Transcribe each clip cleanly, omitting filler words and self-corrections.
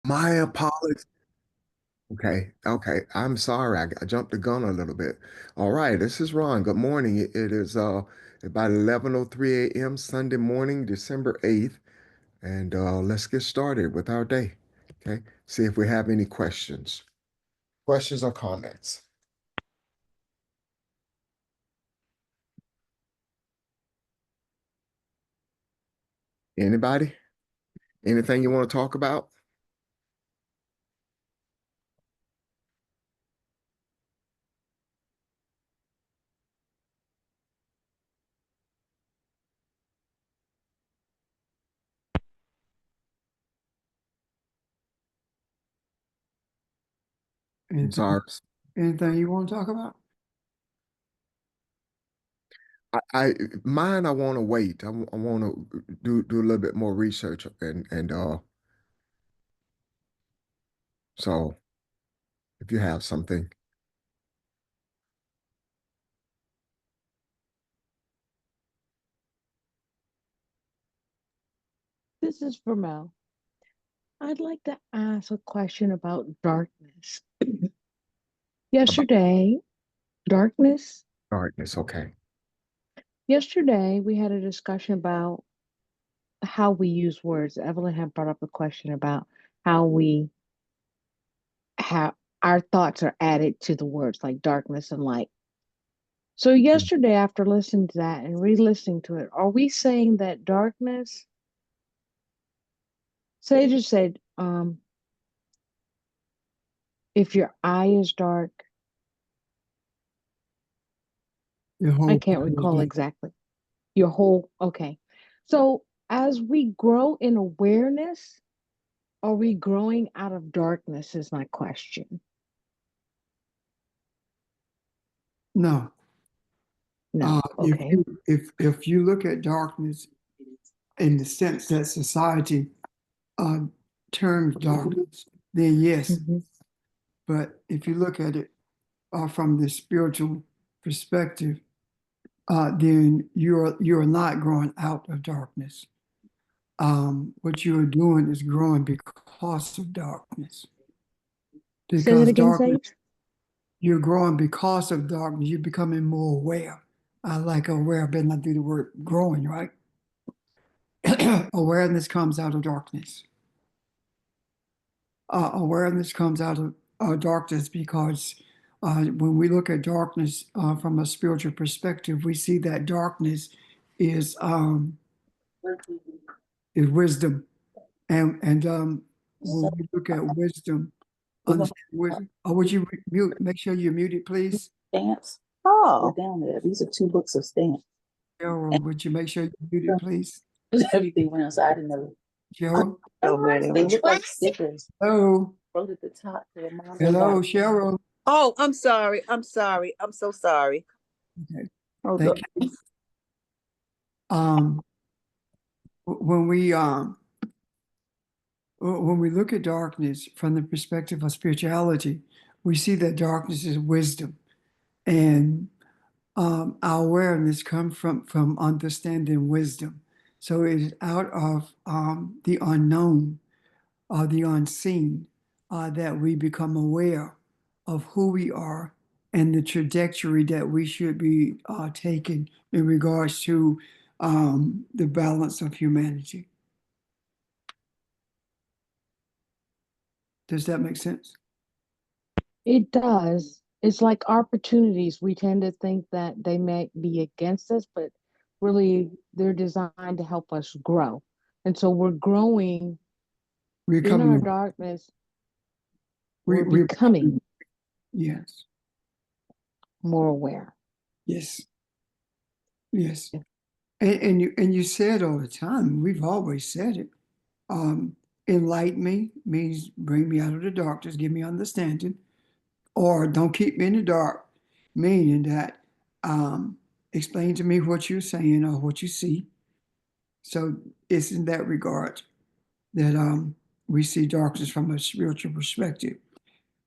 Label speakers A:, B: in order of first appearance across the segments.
A: My apologies. Okay, okay. I'm sorry. I jumped the gun a little bit. All right, this is Ron. Good morning. It is about 11:03 a.m. Sunday morning, December 8th, and let's get started with our day. Okay. See if we have any questions. Questions or comments? Anybody? Anything you want to talk about? I'm
B: Anything,
A: sorry.
B: anything you want to talk about?
A: I mine. I want to wait. I want to do a little bit more research and so if you have something.
C: This is for Mel. I'd like to ask a question about darkness. Yesterday, darkness.
A: Darkness, okay.
C: Yesterday, we had a discussion about how we use words. Evelyn had brought up a question about how we have our thoughts are added to the words like darkness and light. So yesterday, after listening to that and re-listening to it, are we saying that darkness, say just said, if your eye is dark,
B: Your
C: I
B: whole
C: can't
B: body is
C: recall
B: dark.
C: exactly. Your whole, okay. So as we grow in awareness, are we growing out of darkness? Is my question.
B: No.
C: No.
B: If
C: Okay.
B: you look at darkness in the sense that society uh, terms darkness, then yes.
C: Hmm.
B: But if you look at it from the spiritual perspective, then you're not growing out of darkness. What you are doing is growing because of darkness.
C: Say that
B: Because
C: again,
B: darkness,
C: Sage.
B: you're growing because of darkness. You're becoming more aware. I like aware, but not do the word growing, right? Awareness comes out of darkness. Awareness comes out of darkness because when we look at darkness from a spiritual perspective, we see that darkness is um, is wisdom, and when we look at wisdom, understand wisdom. Oh, would you mute? Make sure you're muted, please.
D: Stamps. Oh, down there. These are two books of stamps.
B: Cheryl, would you make sure you're muted, please?
D: Everything went outside and the
B: Cheryl.
D: they look like stickers.
B: Hello.
D: Wrote at the top to the mom.
B: Hello, Cheryl.
D: Oh, I'm sorry. I'm sorry. I'm so sorry.
B: Okay.
D: Hold
B: Thank
D: up.
B: you. Um, when we when we look at darkness from the perspective of spirituality, we see that darkness is wisdom, and our awareness comes from understanding wisdom. So it is out of the unknown or the unseen that we become aware of who we are and the trajectory that we should be taking in regards to the balance of humanity. Does that make sense?
C: It does. It's like opportunities. We tend to think that they may be against us, but really they're designed to help us grow. And so we're growing
B: We're
C: in our
B: coming.
C: darkness.
B: We,
C: We're
B: we're
C: becoming
B: yes,
C: more aware.
B: yes, yes. And you say it all the time. We've always said it. Um, Enlighten me means bring me out of the darkness, give me understanding, or don't keep me in the dark, meaning that um, explain to me what you're saying or what you see. So it's in that regard that we see darkness from a spiritual perspective.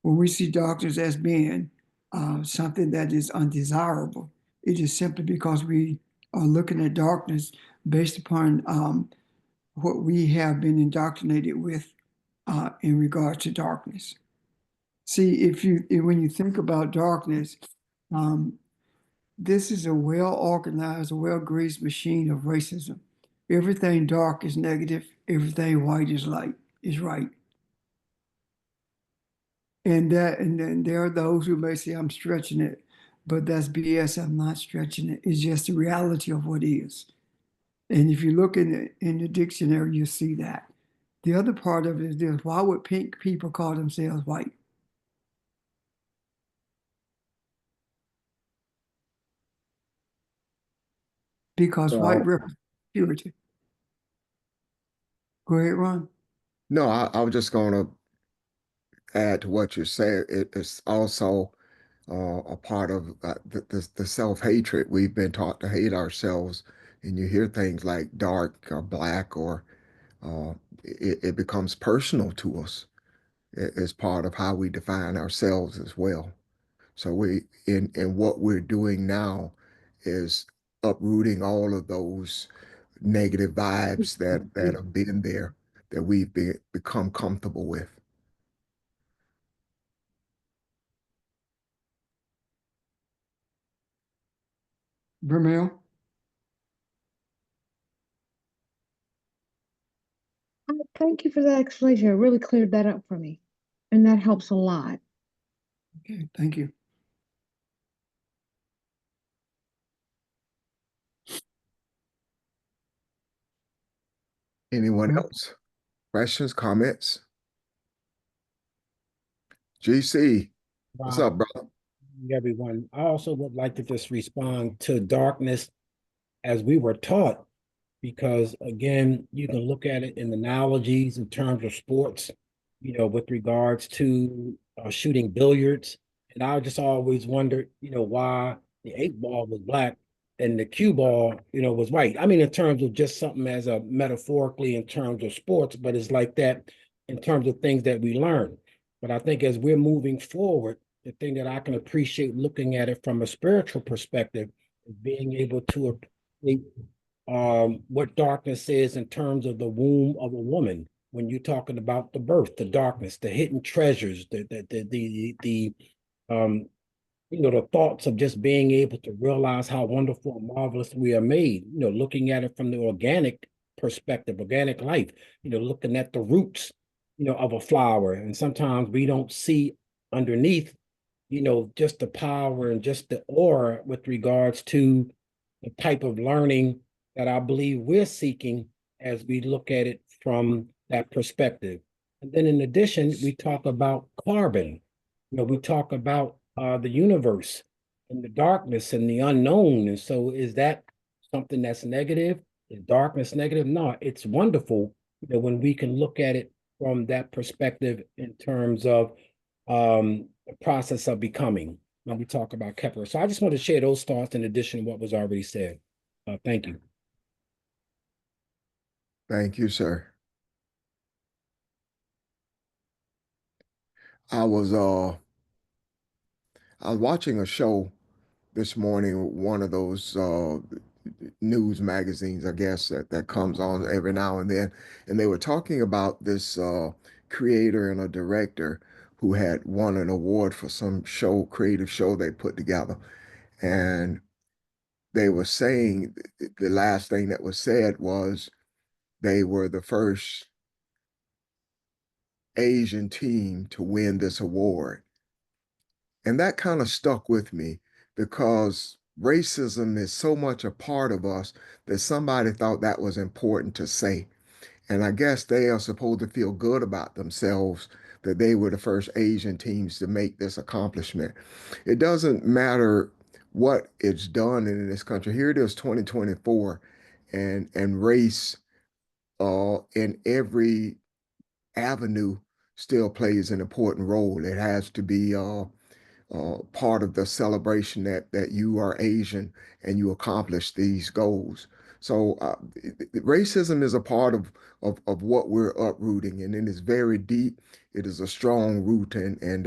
B: When we see darkness as being something that is undesirable, it is simply because we are looking at darkness based upon what we have been indoctrinated with in regards to darkness. See, when you think about darkness, this is a well-organized, well-greased machine of racism. Everything dark is negative, everything white is light, is right. And then there are those who may say I'm stretching it, but that's BS. I'm not stretching it. It's just the reality of what is. And if you look in the dictionary, you see that. The other part of it is this: why would pink people call themselves white? Because white represents purity. Go ahead, Ron.
A: No, I was just going to add to what you said. It's also a part of the self-hatred. We've been taught to hate ourselves, and you hear things like dark or black, or it becomes personal to us. It's part of how we define ourselves as well. So in what we're doing now is uprooting all of those negative vibes that have been there, that become comfortable with.
B: Vermeil.
C: Thank you for that explanation. It really cleared that up for me. And that helps a lot.
B: Okay, thank you.
A: Anyone
B: Well,
A: else? Questions, comments? GC, what's
E: Wow,
A: up, brother?
E: everyone. I also would like to just respond to darkness as we were taught, because again, you can look at it in analogies in terms of sports, with regards to shooting billiards. And I just always wondered, why the 8 ball was black and the cue ball, was white. I mean, in terms of just something as a metaphorically in terms of sports, but it's like that in terms of things that we learn. But I think as we're moving forward, the thing that I can appreciate looking at it from a spiritual perspective is being able to appreciate what darkness is in terms of the womb of a woman. When you're talking about the birth, the darkness, the hidden treasures, the the thoughts of just being able to realize how wonderful and marvelous we are made, looking at it from the organic perspective, organic life, looking at the roots, of a flower. And sometimes we don't see underneath, just the power and just the aura with regards to the type of learning that I believe we're seeking as we look at it from that perspective. And then in addition, we talk about carbon. We talk about the universe and the darkness and the unknown. And so is that something that's negative? Is darkness negative? No, it's wonderful when we can look at it from that perspective in terms of the process of becoming when we talk about Kepler. So I just want to share those thoughts in addition to what was already said. Thank you.
A: Thank you, sir. I was uh I was watching a show this morning, one of those news magazines, I guess, that comes on every now and they were talking about this creator and a director who had won an award for some creative show they put together. And they were saying the last thing that was said was they were the first Asian team to win this award. And that kind of stuck with me because racism is so much a part of us that somebody thought that was important to say. And I guess they are supposed to feel good about themselves that they were the first Asian teams to make this accomplishment. It doesn't matter what it's done in this country. Here it is, 2024, and race in every avenue still plays an important role. It has to be part of the celebration that you are Asian and you accomplish these goals. So racism is a part of what we're uprooting, and it is very deep. It is a strong root, and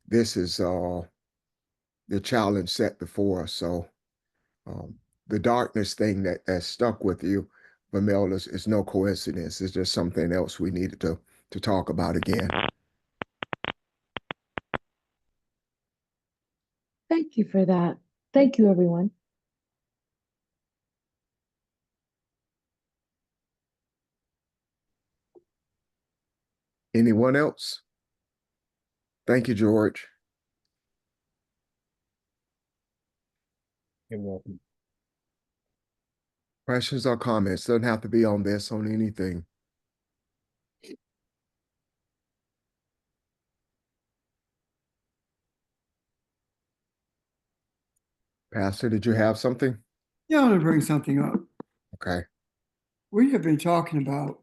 A: this is the challenge set before us. So the darkness thing that stuck with you, Vermeil, is no coincidence. It's just something else we needed to to talk about again.
C: Thank you for that. Thank you, everyone.
A: Anyone else? Thank you, George.
E: You're welcome.
A: Questions or comments? Doesn't have to be on this, on anything. Pastor, did you have something?
B: Yeah, I want to bring something up.
A: Okay.
B: We have been talking about,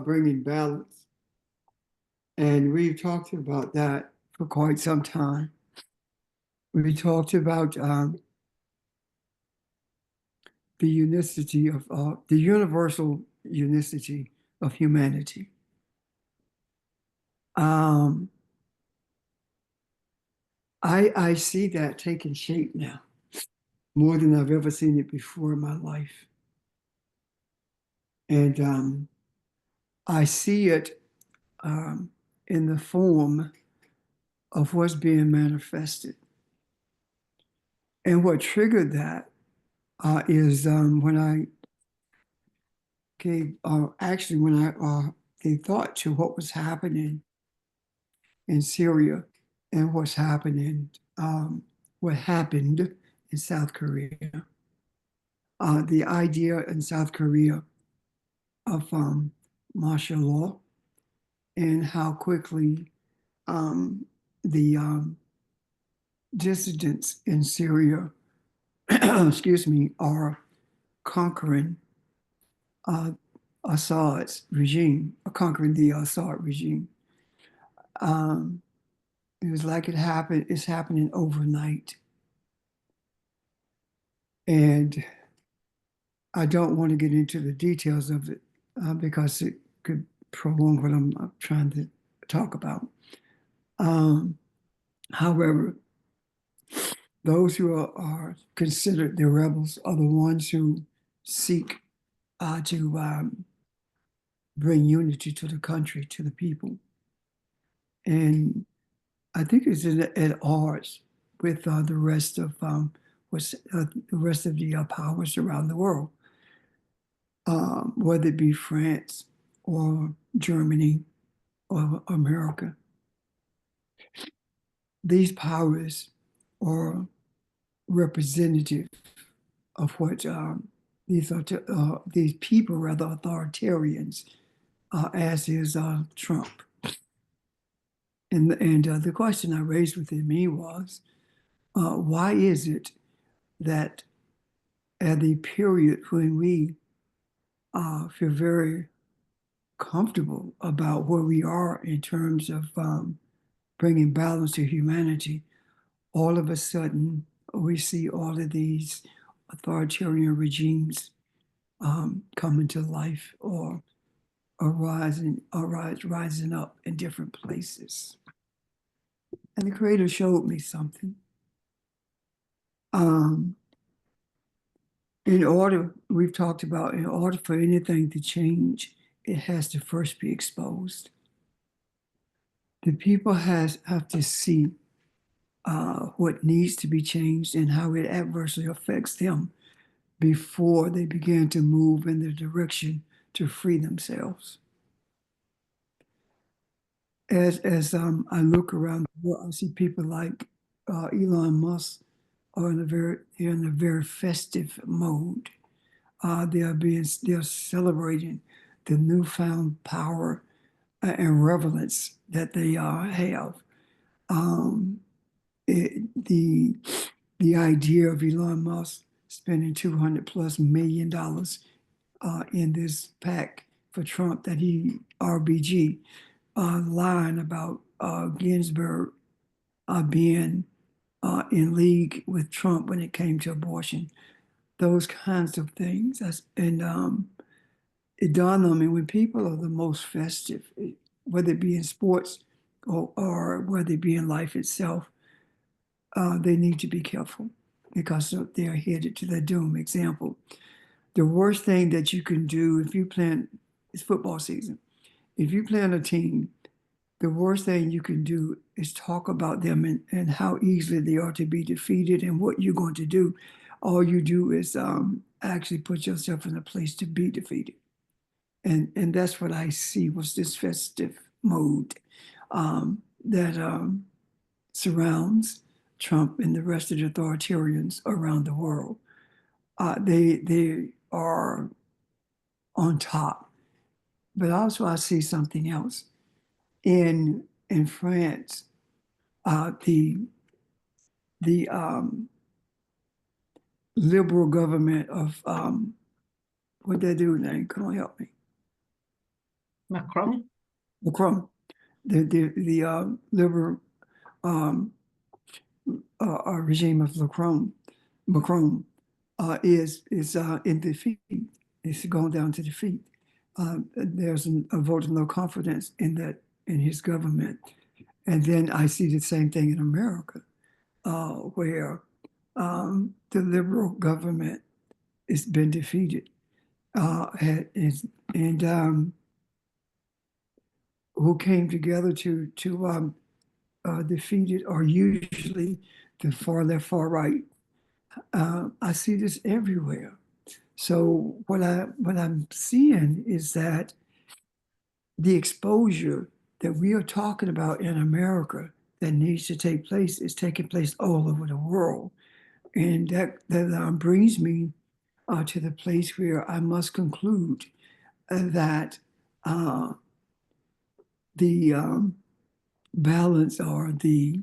B: bringing balance, and we've talked about that for quite some time. We talked about the unicity of the universal unicity of humanity. I see that taking shape now more than I've ever seen it before in my life, and I see it in the form of what's being manifested. And what triggered that is when I gave, actually, when I gave thought to what was happening in Syria and what happened in South Korea. The idea in South Korea of martial law and how quickly the dissidents in Syria, excuse me, are conquering Assad's regime, conquering the Assad regime. It was like it's happening overnight. And I don't want to get into the details of it because it could prolong what I'm trying to talk about. However, those who are considered the rebels are the ones who seek to bring unity to the country, to the people. And I think it's at odds with the rest of the rest of the powers around the world, whether it be France or Germany or America. These powers are representative of what these people, rather authoritarians, as is Trump. And the question I raised within me was, why is it that at the period when we feel very comfortable about where we are in terms of bringing balance to humanity, all of a sudden we see all of these authoritarian regimes coming to life or rising up in different places. And the Creator showed me something. We've talked about, in order for anything to change, it has to first be exposed. The people have to see what needs to be changed and how it adversely affects them before they begin to move in the direction to free themselves. As I look around the world, I see people like Elon Musk are in a very festive mode. They're celebrating the newfound power and relevance that they have. The idea of Elon Musk spending $200+ million in this pack for Trump that he RBG line about Ginsburg being in league with Trump when it came to abortion, those kinds of things. And it dawned on me, when people are the most festive, whether it be in sports or whether it be in life itself, they need to be careful because they are headed to their doom. Example, the worst thing that you can do if you plant it's football season. If you play on a team, the worst thing you can do is talk about them and how easily they are to be defeated and what you're going to do. All you do is actually put yourself in a place to be defeated. And that's what I see was this festive mode that surrounds Trump and the rest of the authoritarians around the world. They are on top. But also I see something else. In France, the liberal government of what they do name? Come on, help me.
D: Macron?
B: Macron, the liberal regime of Macron is in defeat. It's going down to defeat. There's a vote of no confidence in his government, and then I see the same thing in America, where the liberal government has been defeated, and who came together to defeat it are usually the far left, far right. I see this everywhere. So what I'm seeing is that the exposure that we are talking about in America that needs to take place is taking place all over the world, and that brings me to the place where I must conclude that the balance or the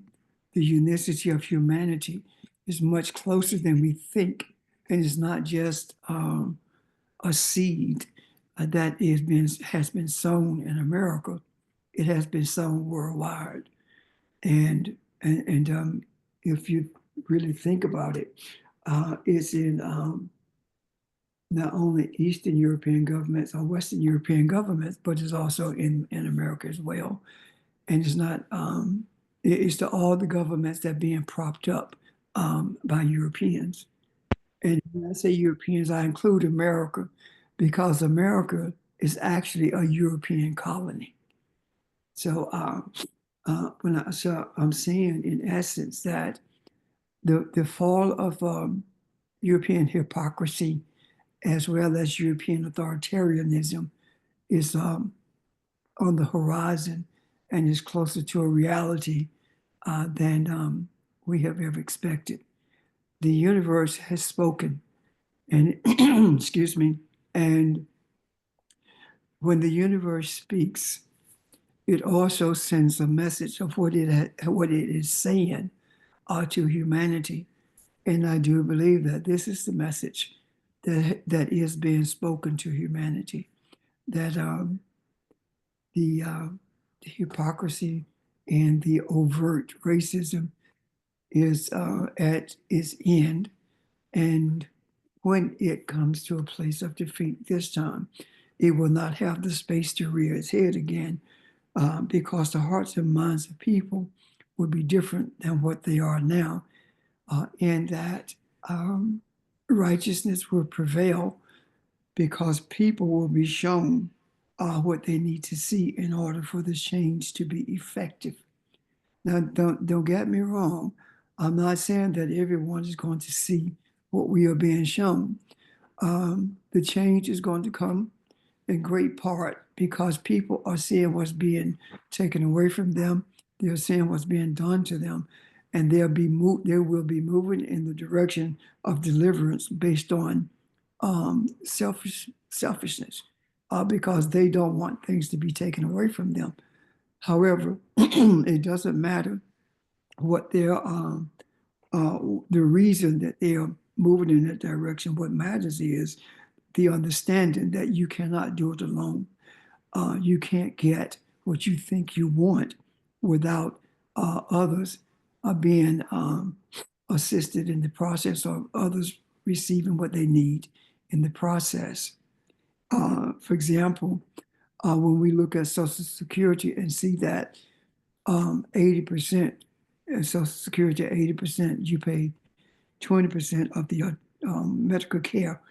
B: unicity of humanity is much closer than we think, and it's not just a seed that has been sown in America. It has been sown worldwide, and if you really think about it, it's in not only Eastern European governments or Western European governments, but it's also in America as well. And it's not, it's to all the governments that are being propped up by Europeans. And when I say Europeans, I include America because America is actually a European colony. So, so I'm saying in essence that the fall of European hypocrisy as well as European authoritarianism is on the horizon and is closer to a reality than we have ever expected. The universe has spoken, and excuse me, and when the universe speaks, it also sends a message of what it is saying to humanity. And I do believe that this is the message that is being spoken to humanity, that the hypocrisy and the overt racism is at its end. And when it comes to a place of defeat this time, it will not have the space to rear its head again because the hearts and minds of people will be different than what they are now, and that righteousness will prevail because people will be shown what they need to see in order for the change to be effective. Now, don't get me wrong. I'm not saying that everyone is going to see what we are being shown. The change is going to come in great part because people are seeing what's being taken away from them. They're seeing what's being done to them, and they will be moving in the direction of deliverance based on selfishness, because they don't want things to be taken away from them. However, it doesn't matter what the reason that they are moving in that direction. What matters is the understanding that you cannot do it alone. You can't get what you think you want without others being assisted in the process or others receiving what they need in the process. For example, when we look at Social Security and see that 80% Social Security, 80%, you pay 20% of the medical care,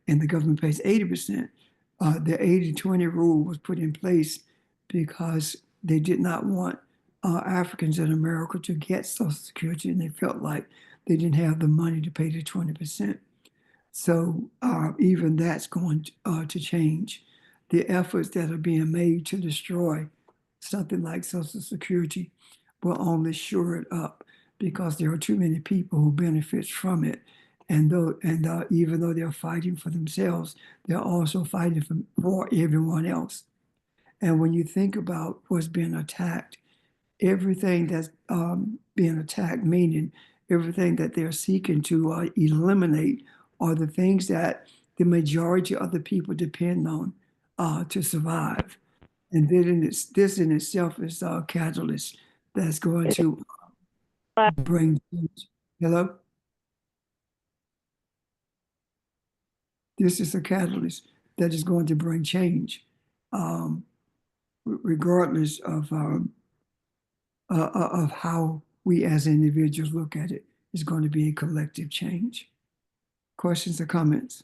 B: and the government pays 80%. The 80-20 rule was put in place because they did not want Africans in America to get Social Security, and they felt like they didn't have the money to pay the 20%. So even that's going to change. The efforts that are being made to destroy something like Social Security will only shore it up because there are too many people who benefit from it. And even though they're fighting for themselves, they're also fighting for everyone else. And when you think about what's being attacked, everything that's being attacked, meaning everything that they're seeking to eliminate, are the things that the majority of the people depend on to survive. And then this in itself is a catalyst that's going to bring change. Hello? This is a catalyst that is going to bring change, um, regardless of how we as individuals look at it. It's going to be a collective change. Questions or comments?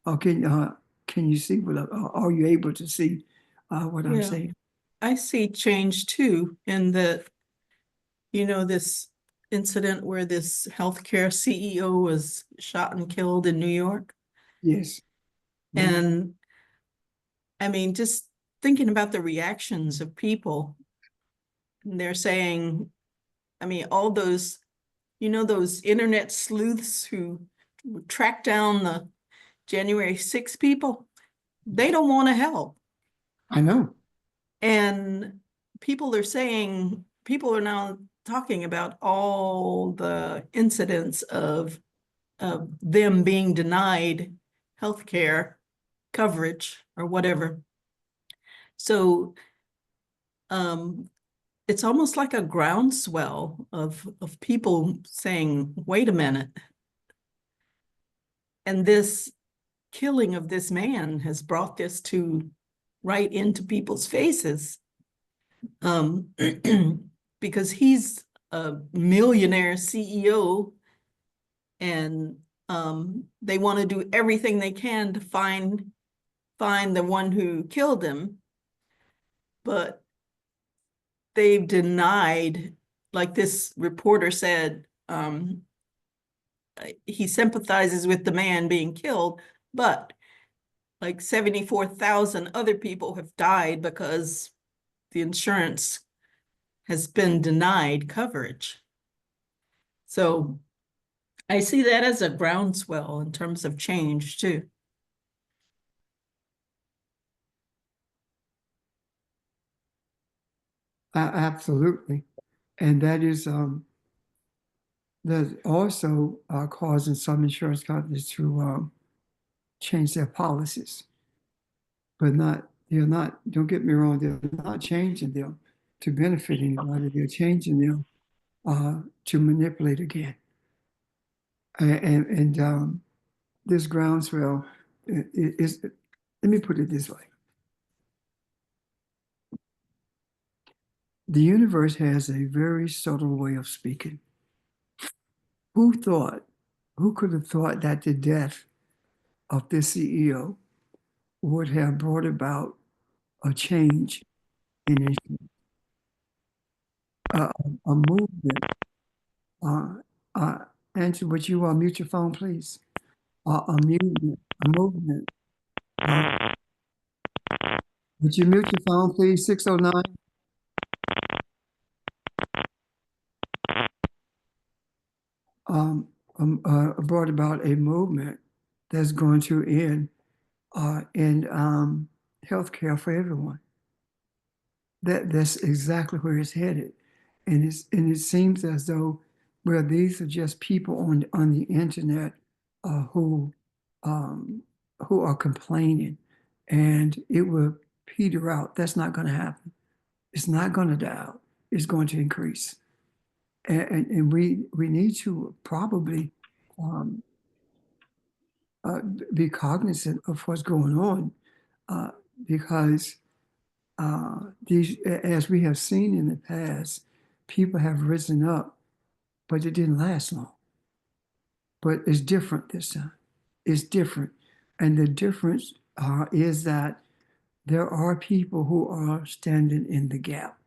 B: Or can you see are you able to see what I'm
F: Yeah.
B: saying?
F: I see change too in the, this incident where this healthcare CEO was shot and killed in New York.
B: Yes.
F: And I mean, just thinking about the reactions of people, they're saying, I mean, all those, those internet sleuths who track down the January 6 people, they don't want to help.
B: I know.
F: And people are now talking about all the incidents of them being denied healthcare coverage or whatever. So it's almost like a groundswell of people saying, wait a minute. And this killing of this man has brought this to right into people's faces. Because he's a millionaire CEO, and they want to do everything they can to find the one who killed him, but they've denied, like this reporter said, he sympathizes with the man being killed, but like 74,000 other people have died because the insurance has been denied coverage. So I see that as a groundswell in terms of change too.
B: Absolutely. And that is that's also causing some insurance companies to change their policies, but they're not, don't get me wrong, they're not changing them to benefit anybody. They're changing them to manipulate again. And this groundswell is, let me put it this way. The universe has a very subtle way of speaking. Who could have thought that the death of this CEO would have brought about a change in a movement? Answer, would you mute your phone, please? A movement. Would you mute your phone, please? 609. Brought about a movement that's going to end in healthcare for everyone. That's exactly where it's headed, and it seems as though, well, these are just people on the internet who are complaining, and it will peter out. That's not going to happen. It's not going to die out. It's going to increase, and we need to probably um, be cognizant of what's going on because these, as we have seen in the past, people have risen up, but it didn't last long. But it's different this time. It's different, and the difference is that there are people who are standing in the gap.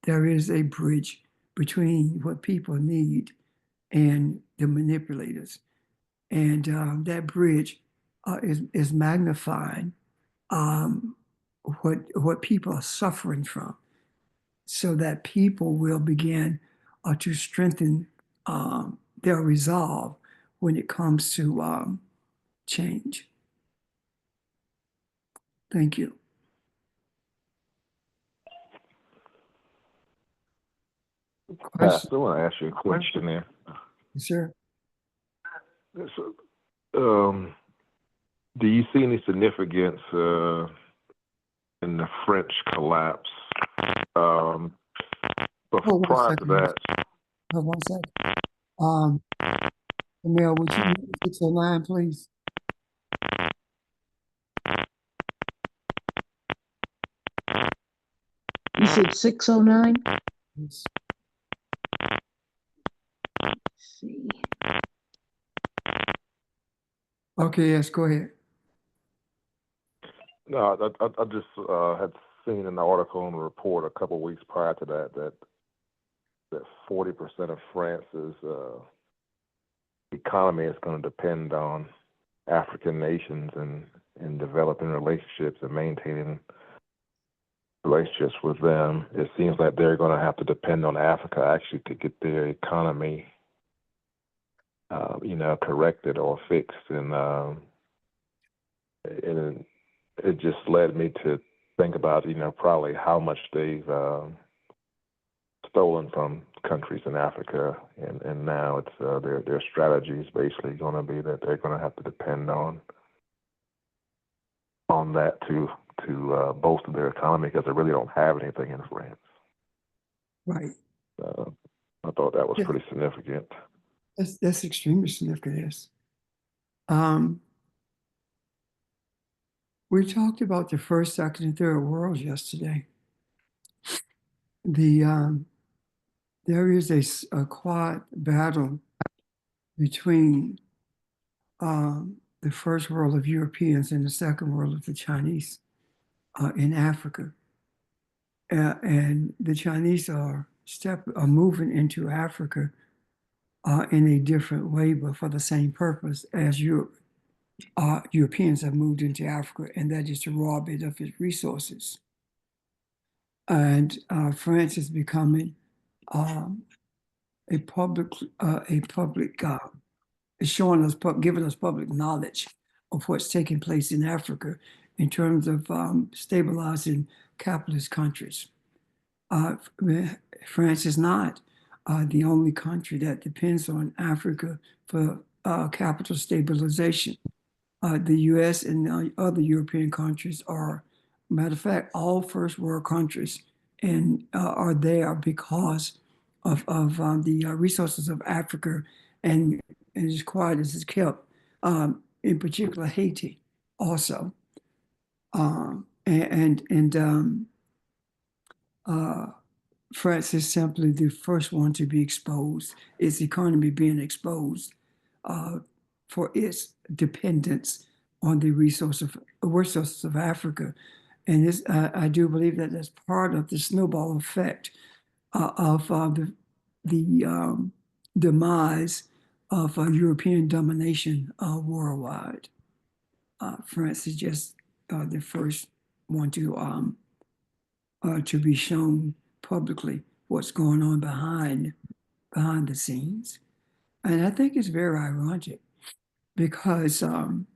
B: There is a bridge between what people need and the manipulators. And that bridge is magnifying what people are suffering from, so that people will begin to strengthen their resolve when it comes to change. Thank you. Question,
G: Pastor, I want to ask you a question there.
B: sir?
G: So, do you see any significance in the French collapse? But
B: Hold one
G: prior to
B: second.
G: that,
B: Hold 1 second. Camille, would you mute 609, please?
C: You said 609?
B: Yes.
C: See.
B: Okay, yes, go ahead.
G: no, I just had seen an article and a report a couple of weeks prior to that 40% of France's economy is going to depend on African nations and developing relationships and maintaining relationships with them. It seems like they're going to have to depend on Africa actually to get their economy, corrected or fixed. And it just led me to think about, probably how much they've stolen from countries in Africa, and now it's their strategy is basically going to be that they're going to have to depend on that to bolster their economy, because they really don't have anything in France.
B: Right.
G: I thought that was pretty significant.
B: That's extremely significant, yes. We talked about the first, second, and third worlds yesterday. There is a quad battle between the first world of Europeans and the second world of the Chinese in Africa. And the Chinese are moving into Africa in a different way, but for the same purpose as Europeans have moved into Africa, and that is to rob it of its resources. And France is becoming a public, is showing us, giving us public knowledge of what's taking place in Africa in terms of stabilizing capitalist countries. France is not the only country that depends on Africa for capital stabilization. The US and other European countries are, matter of fact, all first world countries, and are there because of the resources of Africa, and as quiet as it's kept, in particular Haiti also. France is simply the first one to be exposed, its economy being exposed for its dependence on the resources of Africa. And this, I do believe that that's part of the snowball effect of the demise of European domination worldwide. France is just the first one to be shown publicly what's going on behind the scenes. And I think it's very ironic because from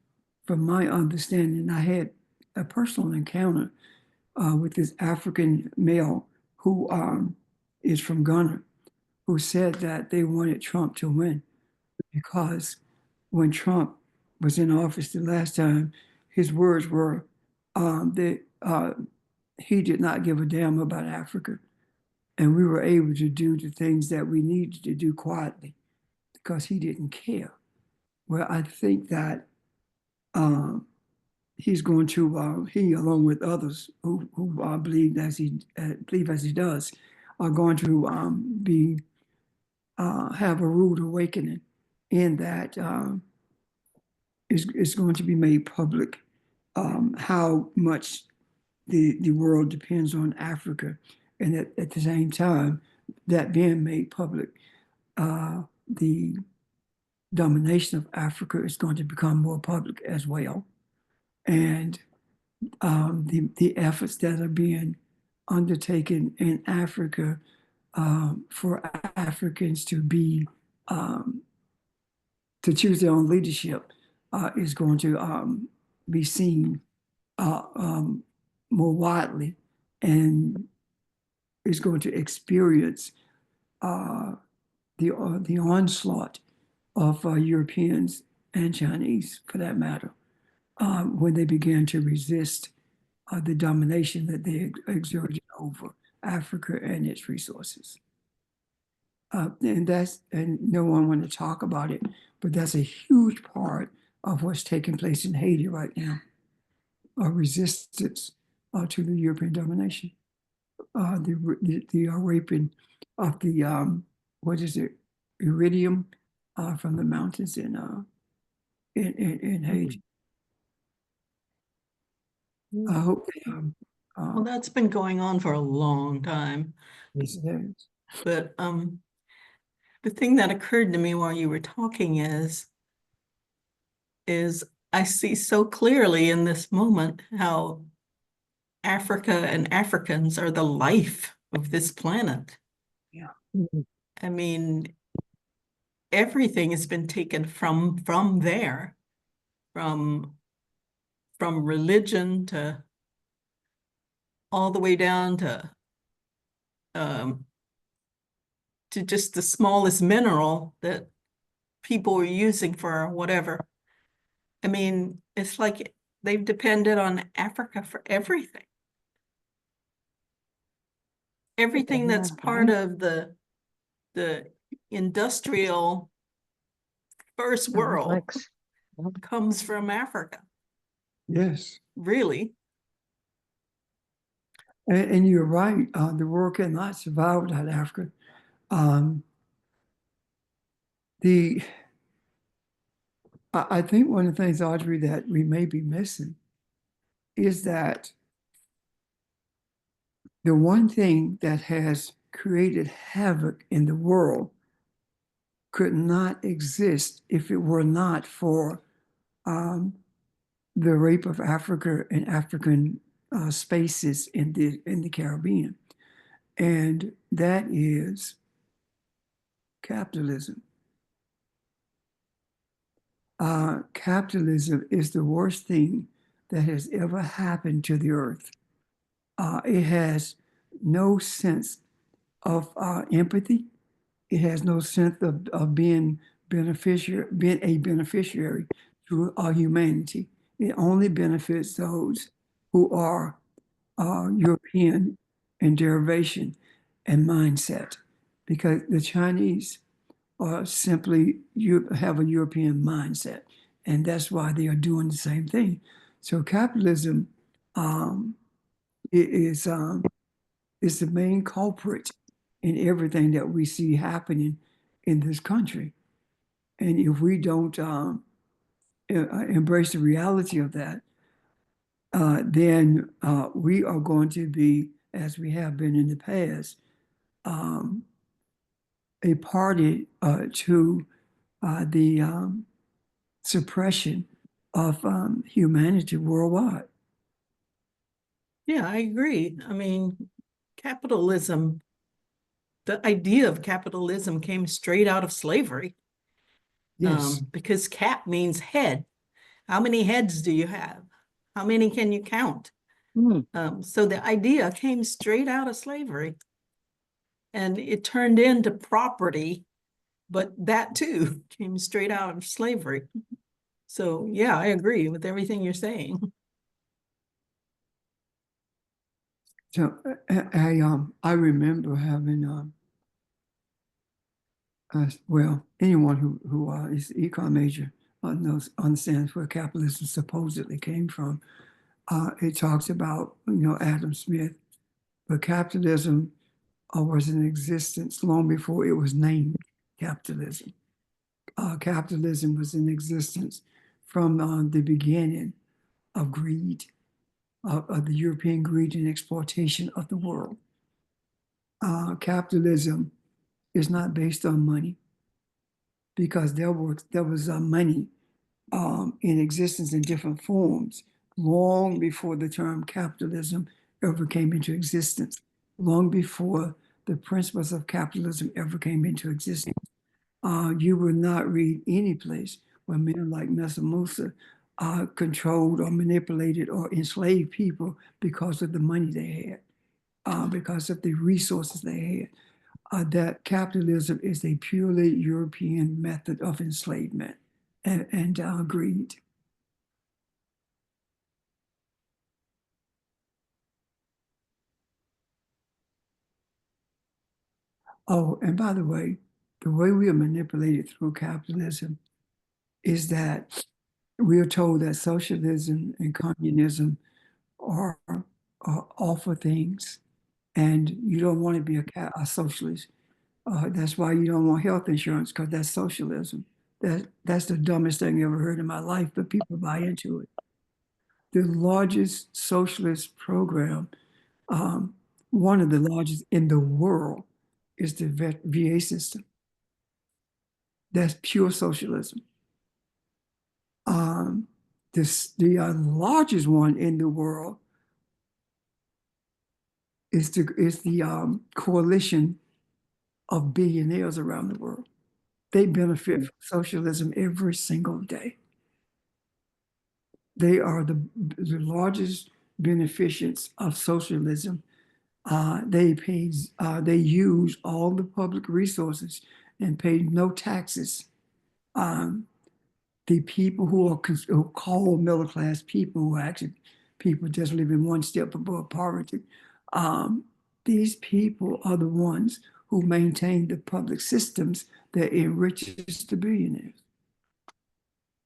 B: my understanding, I had a personal encounter with this African male who is from Ghana, who said that they wanted Trump to win because when Trump was in office the last time, his words were that he did not give a damn about Africa. And we were able to do the things that we needed to do quietly because he didn't care. Well, I think that he's going to, he along with others who believe as he does, are going to have a rude awakening in that it's going to be made public how much the world depends on Africa, and at the same time, that being made public, the domination of Africa is going to become more public as well. And the efforts that are being undertaken in Africa for Africans to be to choose their own leadership is going to be seen more widely, and is going to experience the onslaught of Europeans and Chinese, for that matter, when they began to resist the domination that they exerted over Africa and its resources. And no one want to talk about it, but that's a huge part of what's taking place in Haiti right now, a resistance to the European domination. The raping of the what is it, iridium from the mountains in Haiti. I hope they,
F: Well, that's been going on for a long time.
B: yes, it is.
F: But the thing that occurred to me while you were talking is I see so clearly in this moment how Africa and Africans are the life of this planet.
B: Yeah.
F: I mean, everything has been taken from there, from religion to all the way down to just the smallest mineral that people were using for whatever. I mean, it's like they've depended on Africa for everything. Everything that's part of the industrial first world
C: Complex.
F: comes from Africa,
B: Yes.
F: really.
B: And you're right. The world cannot survive without Africa. I think one of the things, Audrey, that we may be missing is that the one thing that has created havoc in the world could not exist if it were not for the rape of Africa and African spaces in the Caribbean, and that is capitalism. Capitalism is the worst thing that has ever happened to the earth. It has no sense of empathy. It has no sense of being a beneficiary to humanity. It only benefits those who are European in derivation and mindset, because the Chinese are simply have a European mindset, and that's why they are doing the same thing. So capitalism is the main culprit in everything that we see happening in this country. And if we don't embrace the reality of that, then we are going to be, as we have been in the past, a party to the suppression of humanity worldwide.
F: Yeah, I agree. I mean, capitalism, the idea of capitalism came straight out of slavery.
B: Yes.
F: Because cap means head. How many heads do you have? How many can you count? So the idea came straight out of slavery, and it turned into property, but that too came straight out of slavery. So yeah, I agree with everything you're saying.
B: So I remember having well, anyone who is an econ major understands where capitalism supposedly came from. It talks about Adam Smith, but capitalism was in existence long before it was named capitalism. Capitalism was in existence from the beginning of greed, of the European greed and exploitation of the world. Capitalism is not based on money, because there was money in existence in different forms long before the term capitalism ever came into existence, long before the principles of capitalism ever came into existence. You will not read any place where men like Mansa Musa controlled or manipulated or enslaved people because of the money they had, because of the resources they had. That capitalism is a purely European method of enslavement and greed. Oh, and by the way we are manipulated through capitalism is that we are told that socialism and communism are awful things, and you don't want to be a socialist. That's why you don't want health insurance, because that's socialism. That's the dumbest thing I ever heard in my life, but people buy into it. The largest socialist program, one of the largest in the world, is the VA system. That's pure socialism. The largest one in the world is the coalition of billionaires around the world. They benefit from socialism every single day. They are the largest beneficiaries of socialism. They use all the public resources and pay no taxes. The people who are called middle class people, who are actually people just living one step above poverty, these people are the ones who maintain the public systems that enriches the billionaires.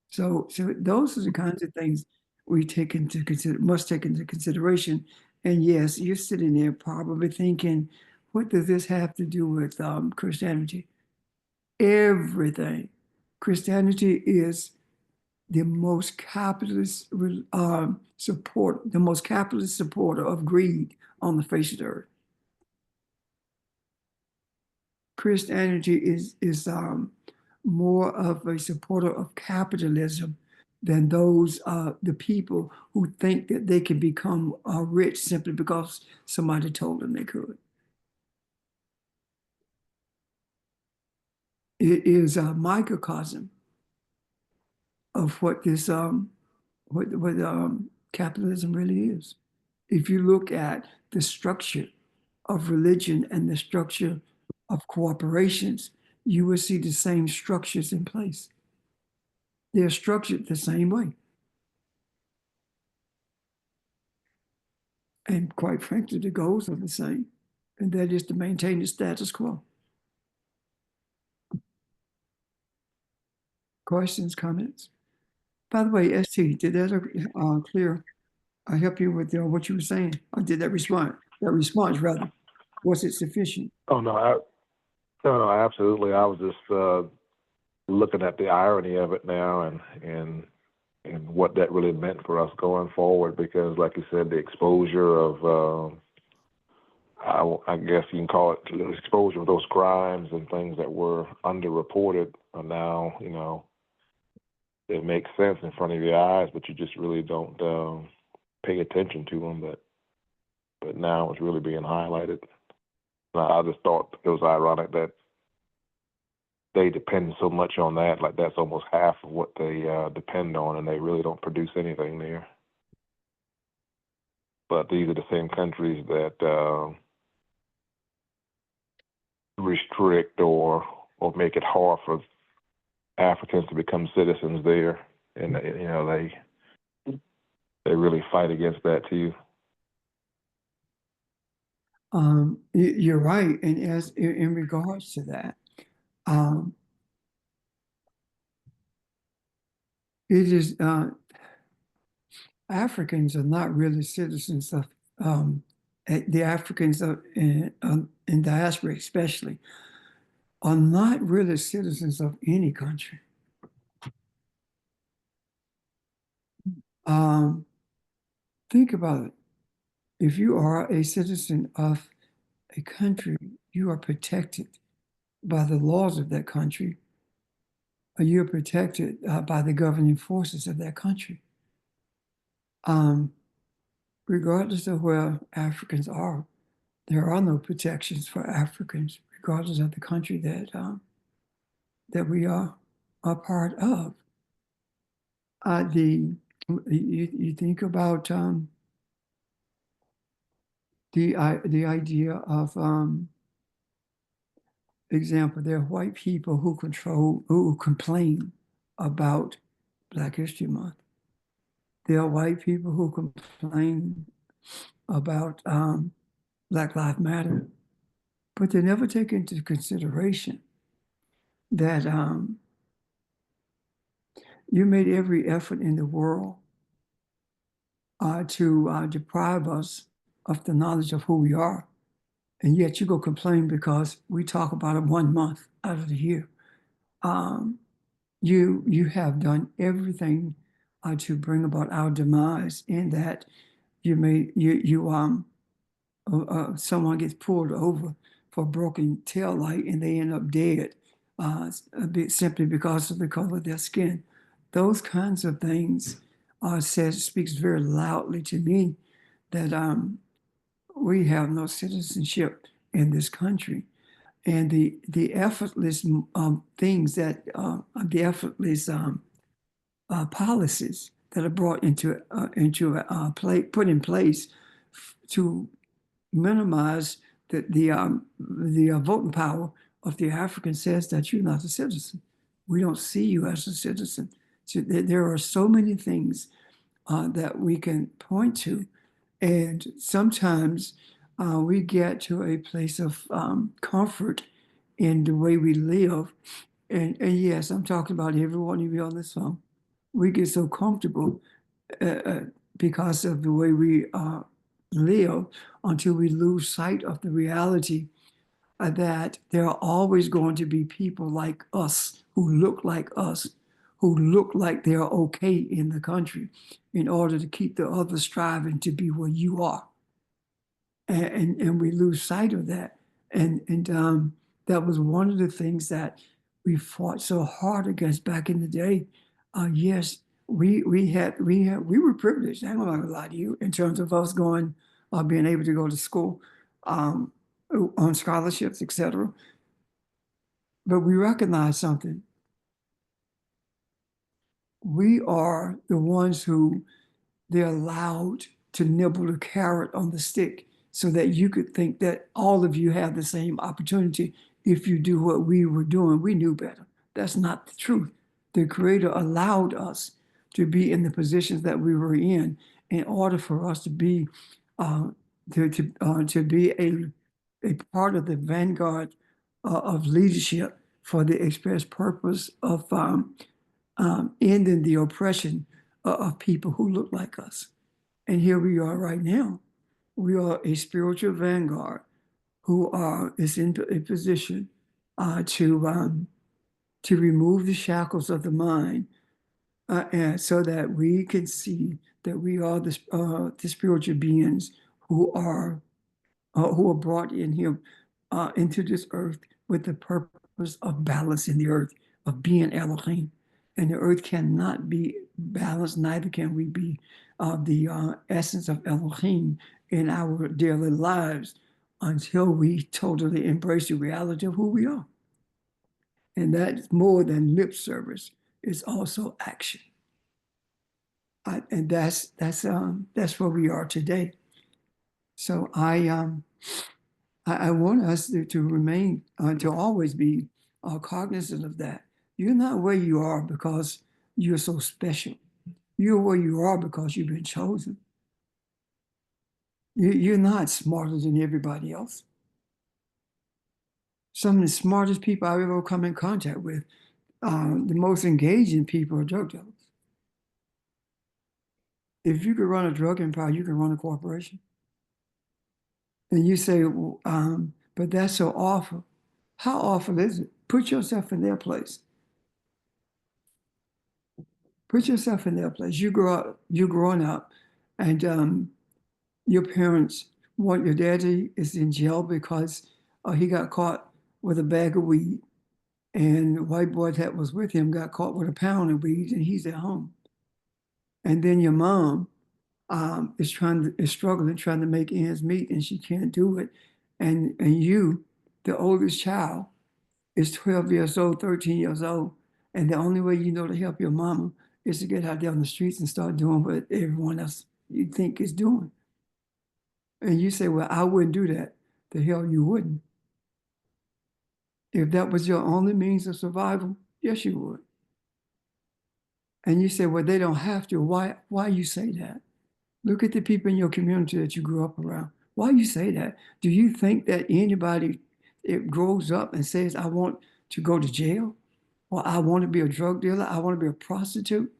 B: So those are the kinds of things we must take into consideration. And yes, you're sitting there probably thinking, what does this have to do with Christianity? Everything. Christianity is the most capitalist supporter of greed on the face of the earth. Christianity is more of a supporter of capitalism than those the people who think that they can become rich simply because somebody told them they could. It is a microcosm of what this capitalism really is. If you look at the structure of religion and the structure of corporations, you will see the same structures in place. They're structured the same way. And quite frankly, the goals are the same, and that is to maintain the status quo. Questions, comments? By the way, ST, did that clear? I help you with what you were saying. Or did that respond? That response, rather, was it sufficient?
G: Oh no, no, absolutely. I was just looking at the irony of it now, and what that really meant for us going forward. Because, like you said, the exposure of I guess you can call it the exposure of those crimes and things that were underreported are now, it makes sense in front of your eyes, but you just really don't pay attention to them. But now it's really being highlighted. I just thought it was ironic that they depend so much on that. Like that's almost half of what they depend on, and they really don't produce anything there. But these are the same countries that restrict or make it hard for Africans to become citizens there, and they really fight against that too.
B: You're right, and as in regards to that, it is Africans are not really citizens of the Africans in diaspora, especially, are not really citizens of any country. Think about it. If you are a citizen of a country, you are protected by the laws of that country, or you're protected by the governing forces of that country. Um, Regardless of where Africans are, there are no protections for Africans, regardless of the country that we are a part of. You think about the idea of example, there are white people who complain about Black History Month. There are white people who complain about Black Lives Matter, but they never take into consideration that you made every effort in the world to deprive us of the knowledge of who we are. And yet you go complain because we talk about it 1 month out of the year. You have done everything to bring about our demise in that someone gets pulled over for a broken tail light and they end up dead simply because of the color of their skin. Those kinds of things speaks very loudly to me that we have no citizenship in this country. And the effortless things that the effortless policies that are brought put in place to minimize the voting power of the African says that you're not a citizen. We don't see you as a citizen. So there are so many things that we can point to, and sometimes we get to a place of comfort in the way we live. And yes, I'm talking about every one of you on this phone. We get so comfortable because of the way we live until we lose sight of the reality that there are always going to be people like us, who look like us, who look like they're okay in the country in order to keep the others striving to be where you are. And we lose sight of that. And that was one of the things that we fought so hard against back in the day. Yes, we were privileged. I'm not gonna lie to you in terms of us being able to go to school on scholarships, etc. But we recognize something. We are the ones who they're allowed to nibble the carrot on the stick so that you could think that all of you have the same opportunity if you do what we were doing. We knew better. That's not the truth. The Creator allowed us to be in the positions that we were in order for us to be to be a part of the vanguard of leadership for the express purpose of ending the oppression of people who look like us. And here we are right now. We are a spiritual vanguard who is in a position to remove the shackles of the mind, and so that we can see that we are the spiritual beings who are brought in here into this earth with the purpose of balancing the earth, of being Elohim. And the earth cannot be balanced, neither can we be the essence of Elohim in our daily lives until we totally embrace the reality of who we are. And that's more than lip service, it's also action. And that's where we are today. So I want us to remain, to always be cognizant of that. You're not where you are because you're so special. You're where you are because you've been chosen. You're not smarter than everybody else. Some of the smartest people I've ever come in contact with, the most engaging people are drug dealers. If you could run a drug empire, you can run a corporation. And you say, but that's so awful. How awful is it? Put yourself in their place. Put yourself in their place. You're growing up And your parents want your daddy is in jail because he got caught with a bag of weed, and the white boy that was with him got caught with a pound of weed, and he's at home. And then your mom is struggling, trying to make ends meet, and she can't do it. And you, the oldest child, is 12 years old, 13 years old, and the only way you know to help your mama is to get out there on the streets and start doing what everyone else you think is doing. And you say, well, I wouldn't do that. The hell you wouldn't. If that was your only means of survival, yes, you would. And you say, well, they don't have to. Why you say that? Look at the people in your community that you grew up around. Why you say that? Do you think that anybody it grows up and says, I want to go to jail? Or I want to be a drug dealer? I want to be a prostitute?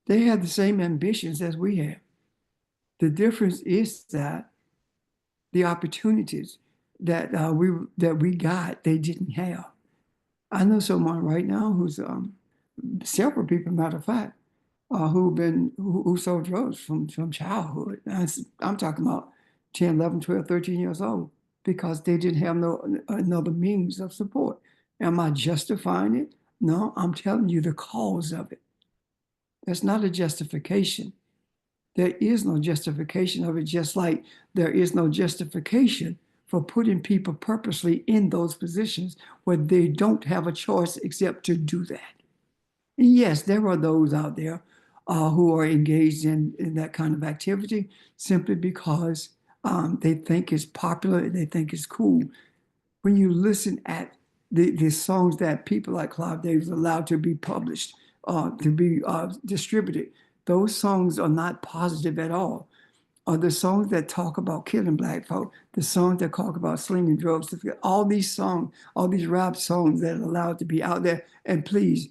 B: They have the same ambitions as we have. The difference is that the opportunities that we got, they didn't have. I know someone right now who's several people, matter of fact, who sold drugs from childhood. I'm talking about 10, 11, 12, 13 years old because they didn't have another means of support. Am I justifying it? No, I'm telling you the cause of it. That's not a justification. There is no justification of it, just like there is no justification for putting people purposely in those positions where they don't have a choice except to do that. And yes, there are those out there who are engaged in that kind of activity simply because they think it's popular, they think it's cool. When you listen at the songs that people like Clive Davis allowed to be published, to be distributed, those songs are not positive at all. The songs that talk about killing black folk, the songs that talk about slinging drugs, all these songs, all these rap songs that are allowed to be out there. And please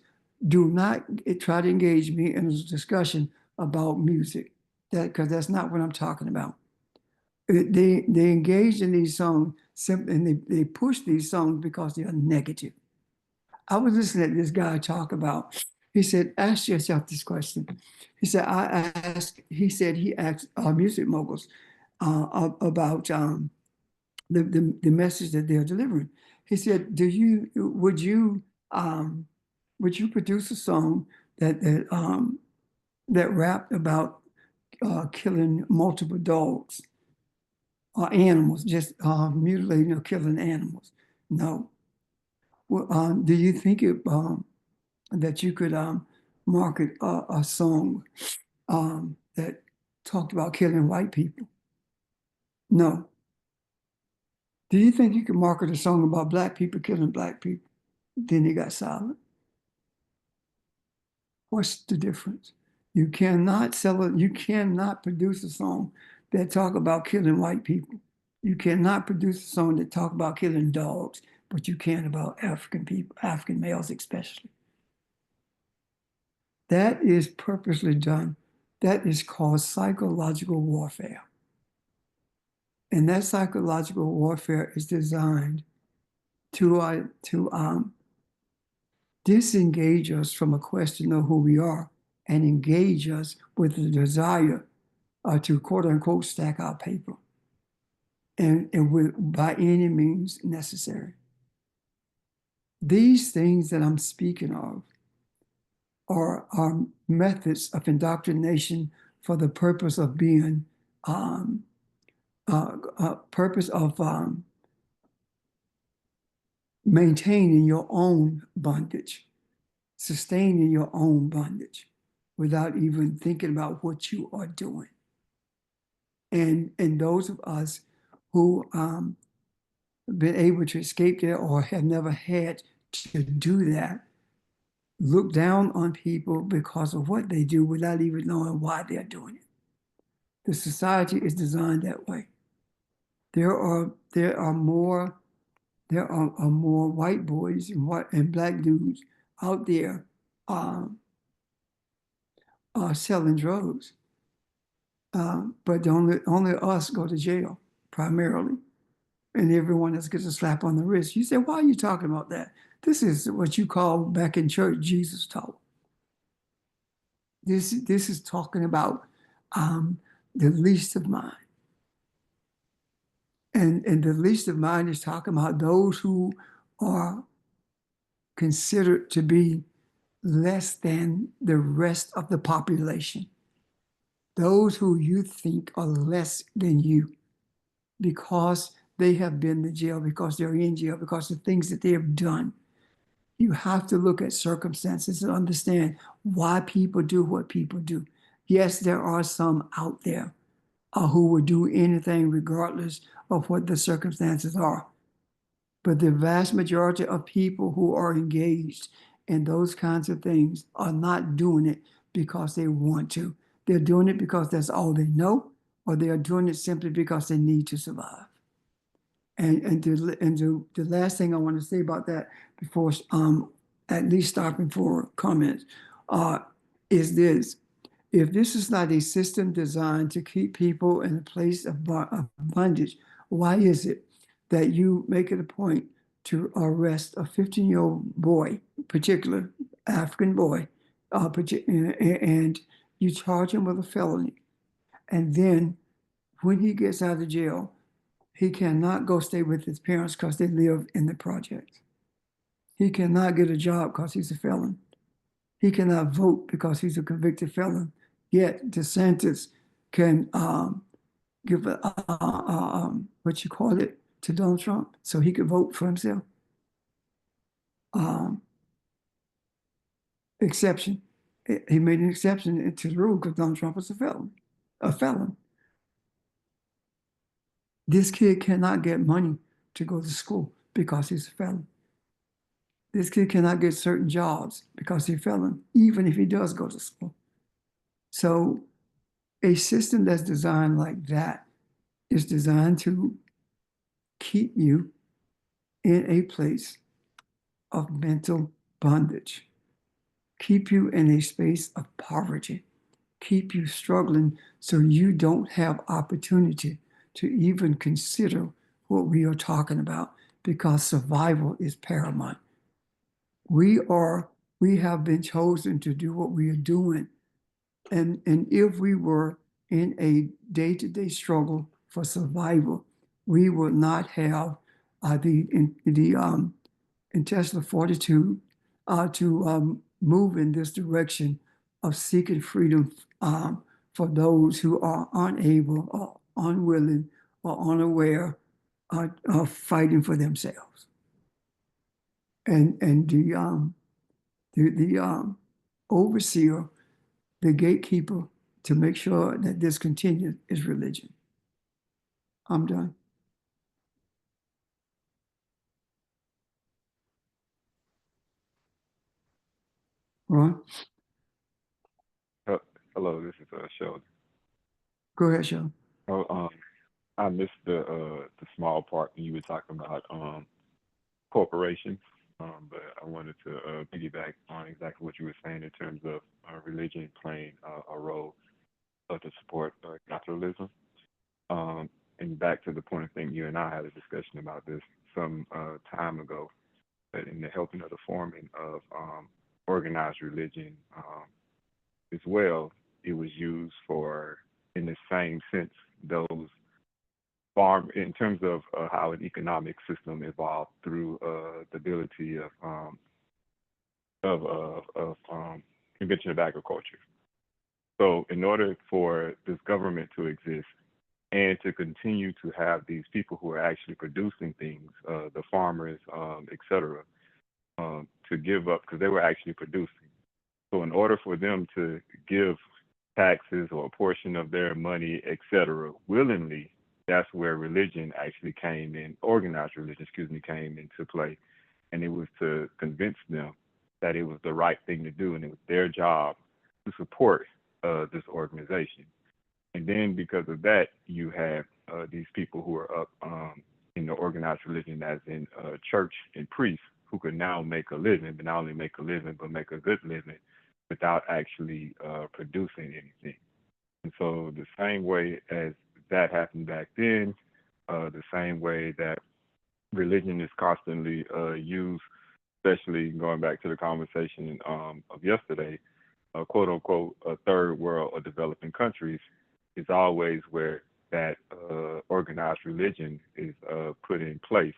B: do not try to engage me in a discussion about music, because that's not what I'm talking about. They engage in these songs simply, and they push these songs because they are negative. I was listening to this guy talk about, he said, ask yourself this question. He said, he asked music moguls about the message that they're delivering. He said, would you produce a song that rapped about killing multiple dogs or animals, just mutilating or killing animals? No. Well, do you think that you could market a song that talked about killing white people? No. Do you think you could market a song about black people killing black people? Then he got silent. What's the difference? You cannot sell it. You cannot produce a song that talk about killing white people. You cannot produce a song that talk about killing dogs, but you can about African people, African males especially. That is purposely done. That is called psychological warfare. And that psychological warfare is designed to disengage us from a question of who we are and engage us with the desire to quote unquote stack our paper and by any means necessary. These things that I'm speaking of are methods of indoctrination for the purpose of being maintaining your own bondage, sustaining your own bondage without even thinking about what you are doing. And those of us who been able to escape there or have never had to do that look down on people because of what they do without even knowing why they're doing it. The society is designed that way. There are more white boys and black dudes out there selling drugs, but only us go to jail primarily, and everyone else gets a slap on the wrist. You say, why are you talking about that? This is what you call back in church Jesus talk. This is talking about the least of mine. And the least of mine is talking about those who are considered to be less than the rest of the population. Those who you think are less than you because they have been to jail, because they're in jail, because of things that they have done. You have to look at circumstances and understand why people do what people do. Yes, there are some out there who will do anything regardless of what the circumstances are. But the vast majority of people who are engaged in those kinds of things are not doing it because they want to. They're doing it because that's all they know, or they are doing it simply because they need to survive. The last thing I want to say about that before at least stopping for comments is this. If this is not a system designed to keep people in a place of bondage, why is it that you make it a point to arrest a 15-year-old boy, particular African boy, and you charge him with a felony, and then when he gets out of jail, he cannot go stay with his parents because they live in the projects. He cannot get a job because he's a felon. He cannot vote because he's a convicted felon. Yet DeSantis can give what you call it to Donald Trump so he could vote for himself. Exception. He made an exception to the rule because Donald Trump was a felon. This kid cannot get money to go to school because he's a felon. This kid cannot get certain jobs because he's a felon, even if he does go to school. So a system that's designed like that is designed to keep you in a place of mental bondage, keep you in a space of poverty, keep you struggling so you don't have opportunity to even consider what we are talking about because survival is paramount. We have been chosen to do what we are doing. And if we were in a day-to-day struggle for survival, we would not have the intestinal fortitude to move in this direction of seeking freedom for those who are unable or unwilling or unaware of fighting for themselves. And the overseer, the gatekeeper to make sure that this continues is religion. I'm done. Ron,
G: Hello, this is Sheldon.
B: go ahead, Sean.
G: Oh, I missed the small part when you were talking about corporations, but I wanted to piggyback on exactly what you were saying in terms of religion playing a role to support capitalism. And back to the point, I think you and I had a discussion about this some time ago, that in the helping of the forming of organized religion as well, it was used for, in the same sense, those in terms of how an economic system evolved through the ability of convention of agriculture. So in order for this government to exist and to continue to have these people who are actually producing things, the farmers, et cetera, to give up, because they were actually producing. So in order for them to give taxes or a portion of their money, et cetera, willingly, that's where religion actually came in, organized religion, came into play. And it was to convince them that it was the right thing to do, and it was their job to support this organization. And then because of that, you have these people who are up in the organized religion, as in church and priests, who could now make a living, but not only make a living, but make a good living without actually producing anything. And so the same way as that happened back then, the same way that religion is constantly used, especially going back to the conversation of yesterday, quote unquote, third world or developing countries, is always where that organized religion is put in place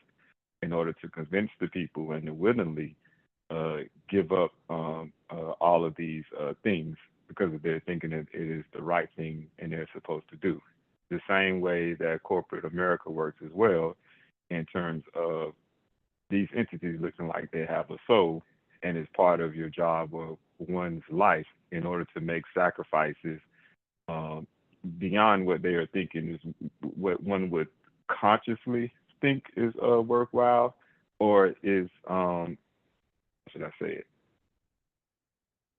G: in order to convince the people and to willingly give up all of these things because they're thinking that it is the right thing and they're supposed to do. The same way that corporate America works as well, in terms of these entities looking like they have a soul, and it's part of your job of one's life in order to make sacrifices beyond what they are thinking is what one would consciously think is worthwhile, or is how should I say it?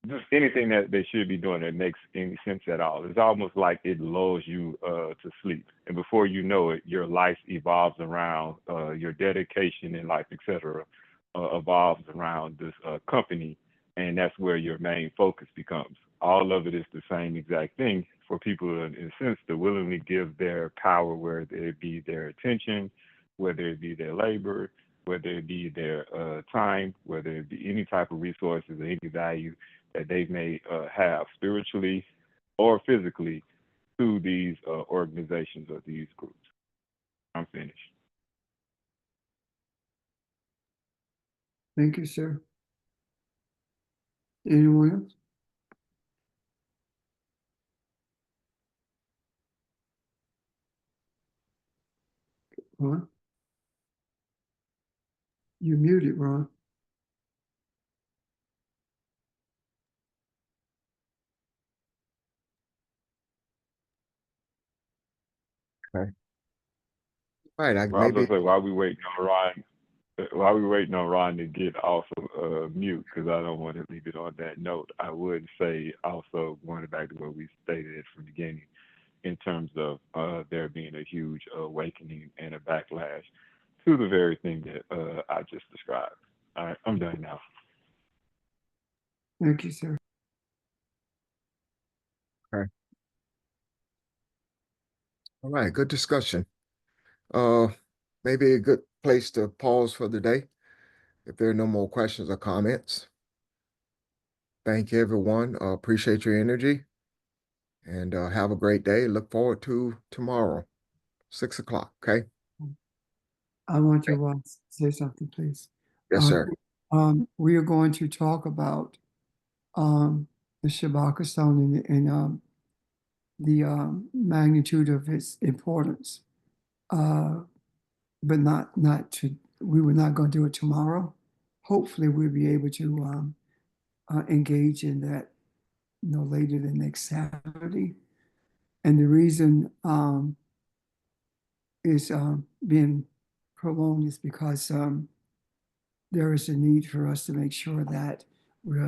G: Just anything that they should be doing that makes any sense at all. It's almost like it lulls you to sleep, and before you know it, your life evolves around your dedication in life, etc. Evolves around this company, and that's where your main focus becomes. All of it is the same exact thing for people, in a sense, to willingly give their power, whether it be their attention, whether it be their labor, whether it be their time, whether it be any type of resources or any value that they may have spiritually or physically to these organizations or these groups. I'm finished.
B: Thank you, sir. Anyone else? Ron? You're muted, Ron.
A: Right,
G: Well, I was
A: maybe,
G: gonna say while we waiting on Ron to get also mute, because I don't want to leave it on that note. I would say also, going back to what we stated from the beginning, in terms of there being a huge awakening and a backlash to the very thing that I just described. All right, I'm done now.
B: Thank you, sir.
A: all right, good discussion. Maybe a good place to pause for the day if there are no more questions or comments. Thank you, everyone. Appreciate your energy, and have a great day. Look forward to tomorrow, 6 o'clock. Okay.
B: I want you to say something, please.
A: Yes, sir.
B: We are going to talk about the Shabaka stone and the magnitude of its importance, but we were not going to do it tomorrow. Hopefully, we'll be able to engage in that no later than next Saturday. And the reason is being prolonged is because there is a need for us to make sure that we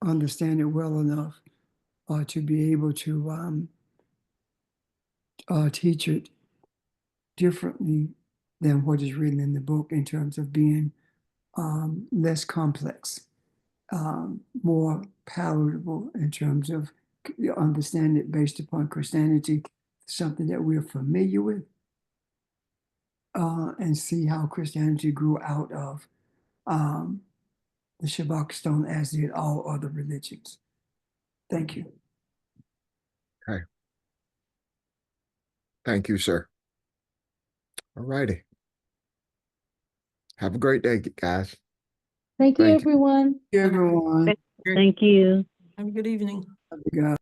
B: understand it well enough to be able to teach it differently than what is written in the book in terms of being less complex, more palatable in terms of understanding it based upon Christianity, something that we're familiar with, and see how Christianity grew out of the Shabbat stone as did all other religions. Thank you.
A: Okay. Thank you, sir. All righty. Have a great day, guys.
C: Thank you,
A: Thank you.
C: everyone.
B: Everyone,
F: Thank
H: you.
F: Have a good evening.
B: have a good